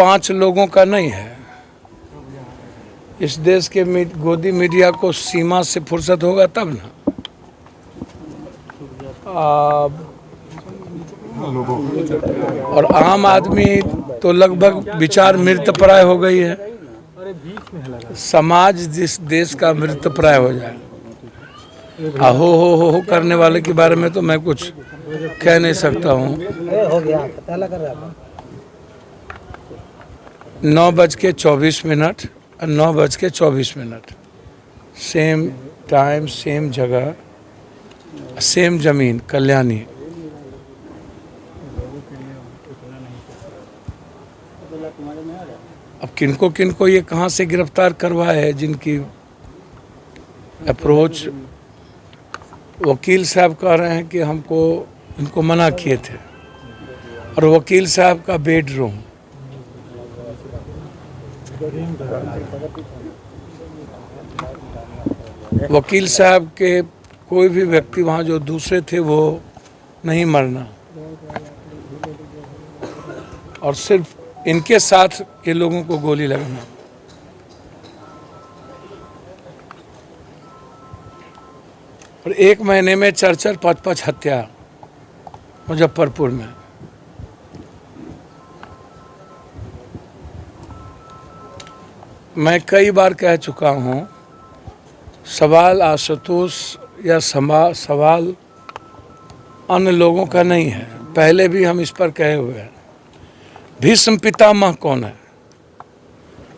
5 लोगों का नहीं है। इस देश के गोदी मीडिया को सीमा से फुर्सत होगा तब ना। और आम आदमी तो लगभग विचार मृतप्राय हो गई है। समाज जिस देश का मृतप्राय हो जाए, हो करने वाले के बारे में तो मैं कुछ कह नहीं सकता हूँ। 9:24 और 9:24, सेम टाइम, सेम जगह, सेम जमीन, कल्याणी। अब किनको ये कहाँ से गिरफ्तार करवाए है, जिनकी अप्रोच वकील साहब कह रहे हैं कि हमको इनको मना किए थे, और वकील साहब का बेडरूम, वकील साहब के कोई भी व्यक्ति वहाँ जो दूसरे थे वो नहीं मरना, और सिर्फ इनके साथ के लोगों को गोली लगना। और 1 महीने में 4-4, 5-5 हत्या मुजफ्फरपुर में। मैं कई बार कह चुका हूँ, सवाल आशुतोष या सवाल अन्य लोगों का नहीं है। पहले भी हम इस पर कहे हुए हैं। भीष्म पितामह कौन है?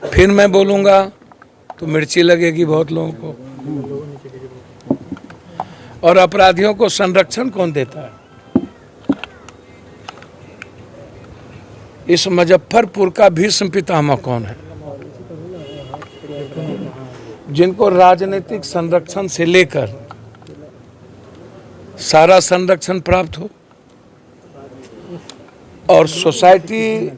फिर मैं बोलूँगा तो मिर्ची लगेगी बहुत लोगों को। और अपराधियों को संरक्षण कौन देता है? इस मुजफ्फरपुर का भीष्म पितामह कौन है? जिनको राजनीतिक संरक्षण से लेकर सारा संरक्षण प्राप्त हो, और सोसाइटी,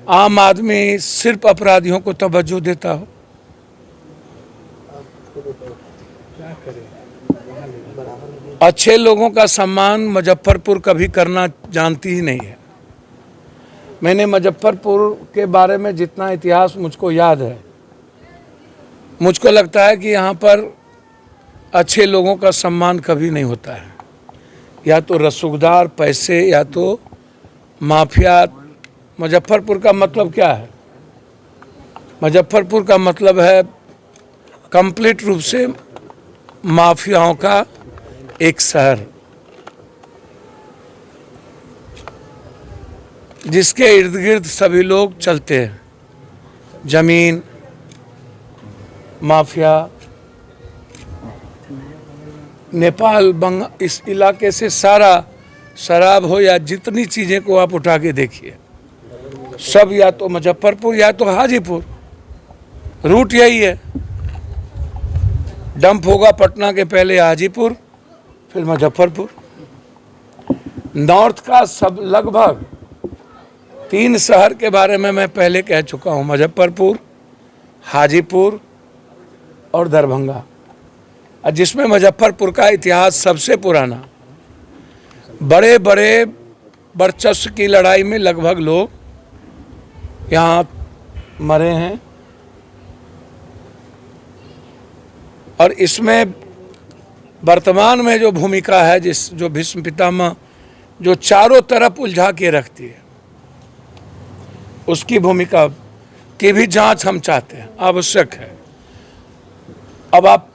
आम आदमी सिर्फ अपराधियों को तवज्जो देता हो। अच्छे लोगों का सम्मान मुजफ्फरपुर कभी करना जानती ही नहीं है। मैंने मुजफ्फरपुर के बारे में जितना इतिहास मुझको याद है, मुझको लगता है कि यहाँ पर अच्छे लोगों का सम्मान कभी नहीं होता है। या तो रसूखदार, पैसे, या तो माफिया। मुजफ्फरपुर का मतलब क्या है? मुजफ्फरपुर का मतलब है कंप्लीट रूप से माफियाओं का एक शहर, जिसके इर्द गिर्द सभी लोग चलते हैं। जमीन माफिया, नेपाल, बंगाल, इस इलाके से सारा शराब हो या जितनी चीज़ें को आप उठा के देखिए, सब या तो मुजफ्फरपुर या तो हाजीपुर। रूट यही है। डंप होगा पटना के पहले हाजीपुर, फिर मुजफ्फरपुर। नॉर्थ का सब लगभग 3 शहर के बारे में मैं पहले कह चुका हूँ, मुजफ्फरपुर, हाजीपुर और दरभंगा, जिसमें मुजफ्फरपुर का इतिहास सबसे पुराना। बड़े बड़े वर्चस्व की लड़ाई में लगभग लोग यहाँ मरे हैं। और इसमें वर्तमान में जो भूमिका है, जो भीष्म पितामह जो चारों तरफ उलझा के रखती है, उसकी भूमिका की भी जांच हम चाहते हैं, आवश्यक है। अब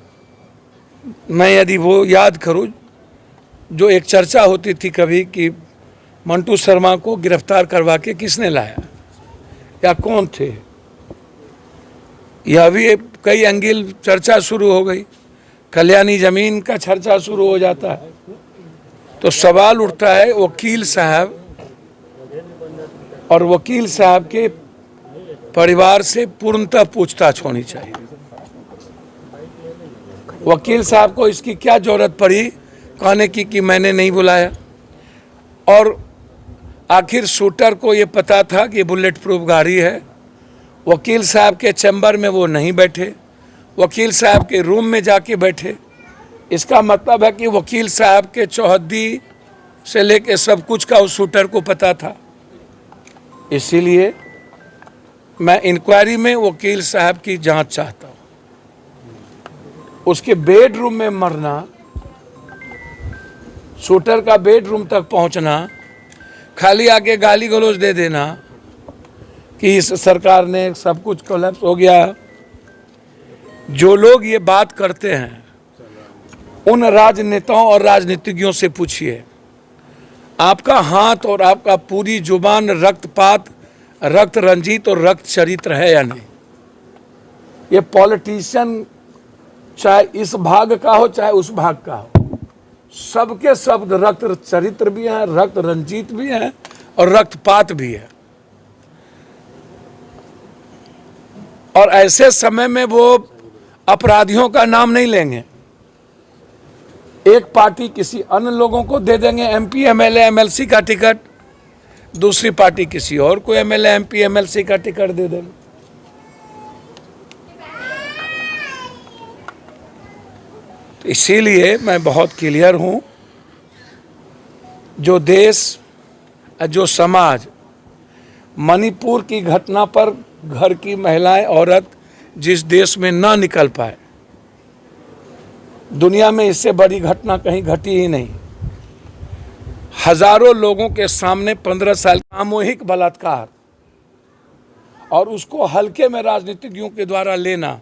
मैं यदि वो याद करूं, जो एक चर्चा होती थी कभी कि मंटू शर्मा को गिरफ्तार करवा के किसने लाया या कौन थे, यह भी कई एंगल चर्चा शुरू हो गई। कल्याणी जमीन का चर्चा शुरू हो जाता है, तो सवाल उठता है वकील साहब और वकील साहब के परिवार से पूर्णतः पूछताछ होनी चाहिए। वकील साहब को इसकी क्या जरूरत पड़ी कहने की कि मैंने नहीं बुलाया? और आखिर शूटर को ये पता था कि बुलेट प्रूफ गाड़ी है। वकील साहब के चैम्बर में वो नहीं बैठे, वकील साहब के रूम में जाके बैठे। इसका मतलब है कि वकील साहब के चौहद्दी से लेके सब कुछ का उस शूटर को पता था। इसीलिए मैं इंक्वायरी में वकील साहब की जांच चाहता हूं। उसके बेडरूम में मरना, शूटर का बेडरूम तक पहुंचना, खाली आके गाली गलौज दे देना कि इस सरकार ने सब कुछ कोलैप्स हो गया। जो लोग ये बात करते हैं उन राजनेताओं और राजनीतिज्ञों से पूछिए, आपका हाथ और आपका पूरी जुबान रक्तपात, रक्त रंजित और रक्त चरित्र है या नहीं? ये पॉलिटिशियन चाहे इस भाग का हो चाहे उस भाग का हो, सबके शब्द रक्त चरित्र भी हैं, रक्त रंजित भी हैं और रक्तपात भी है। और ऐसे समय में वो अपराधियों का नाम नहीं लेंगे। एक पार्टी किसी अन्य लोगों को दे देंगे एमपी, एमएलए, एमएलसी का टिकट, दूसरी पार्टी किसी और को एमएलए, एमपी, एमएलसी का टिकट दे देंगे। तो इसीलिए मैं बहुत क्लियर हूं, जो देश, जो समाज मणिपुर की घटना पर घर की महिलाएं, औरत जिस देश में ना निकल पाए, दुनिया में इससे बड़ी घटना कहीं घटी ही नहीं। हजारों लोगों के सामने 15 साल सामूहिक बलात्कार और उसको हल्के में राजनीतिज्ञों के द्वारा लेना,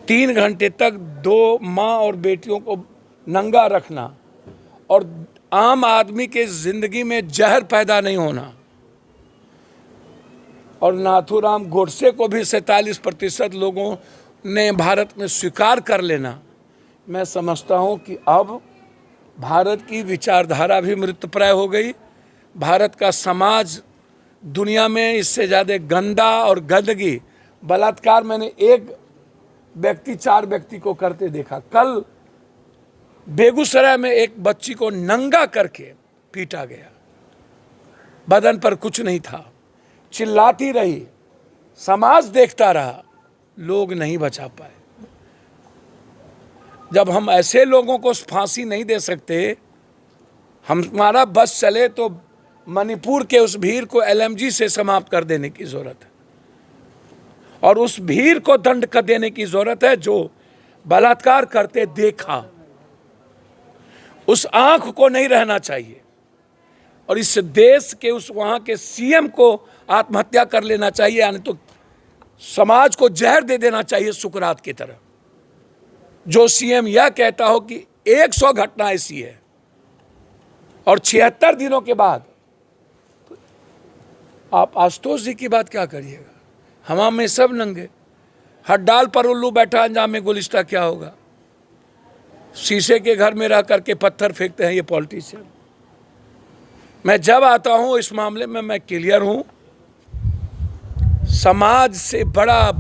3 घंटे तक 2 माँ और बेटियों को नंगा रखना और आम आदमी के जिंदगी में जहर पैदा नहीं होना, और नाथूराम गोडसे को भी 47% लोगों ने भारत में स्वीकार कर लेना, मैं समझता हूं कि अब भारत की विचारधारा भी मृतप्राय हो गई। भारत का समाज दुनिया में इससे ज़्यादा गंदा और गंदगी, बलात्कार मैंने एक व्यक्ति 4 व्यक्ति को करते देखा। कल बेगूसराय में एक बच्ची को नंगा करके पीटा गया, बदन पर कुछ नहीं था, चिल्लाती रही, समाज देखता रहा, लोग नहीं बचा पाए। जब हम ऐसे लोगों को फांसी नहीं दे सकते, हमारा बस चले तो मणिपुर के उस भीड़ को एलएमजी से समाप्त कर देने की जरूरत है और उस भीड़ को दंड कर देने की जरूरत है जो बलात्कार करते देखा। उस आंख को नहीं रहना चाहिए और इस देश के उस वहां के सीएम को आत्महत्या कर लेना चाहिए, यानी तो समाज को जहर दे देना चाहिए सुकरात की तरह। जो सीएम यह कहता हो कि 100 घटना ऐसी है और 76 दिनों के बाद, तो आप आशुतोष जी की बात क्या करिएगा? हवा में सब नंगे, हर डाल पर उल्लू बैठा, अंजाम में गुलिस्ता क्या होगा? शीशे के घर में रह करके पत्थर फेंकते हैं ये पॉलिटिशियन। मैं जब आता हूं इस मामले में मैं क्लियर हूं, समाज से बड़ा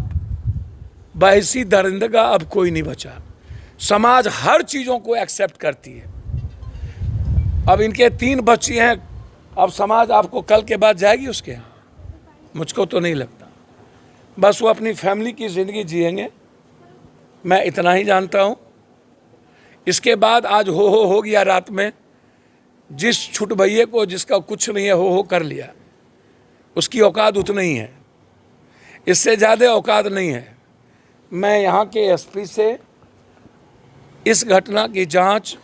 बहसी दरिंदगा अब कोई नहीं बचा। समाज हर चीजों को एक्सेप्ट करती है। अब इनके 3 बच्ची हैं, अब समाज आपको कल के बाद जाएगी उसके यहाँ? मुझको तो नहीं लगता। बस वो अपनी फैमिली की जिंदगी जिएंगे, मैं इतना ही जानता हूँ। इसके बाद आज हो गया रात में, जिस छुट भैये को जिसका कुछ नहीं है हो कर लिया, उसकी औकात उतनी ही है, इससे ज़्यादा औकात नहीं है। मैं यहाँ के एसपी से इस घटना की जांच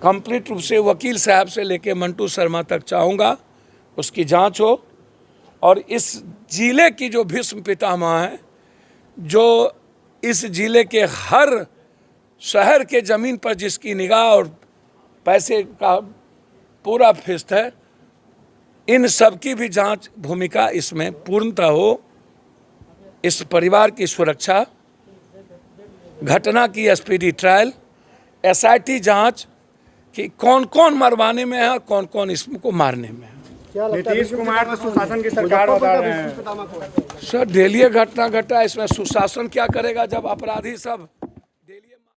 कंप्लीट रूप से वकील साहब से लेके मंटू शर्मा तक चाहूँगा, उसकी जांच हो और इस जिले की जो भीष्म पितामह है, जो इस जिले के हर शहर के ज़मीन पर जिसकी निगाह और पैसे का पूरा फिस्त है, इन सब की भी जांच भूमिका इसमें पूर्णतः हो। इस परिवार की सुरक्षा, घटना की स्पीडी ट्रायल, एसआईटी जांच कि कौन कौन मरवाने में है और कौन कौन इसको मारने में है। नीतीश कुमार तो सुशासन की सरकार बता रहे हैं। सर, डेली घटना घटा, इसमें सुशासन क्या करेगा जब अपराधी सब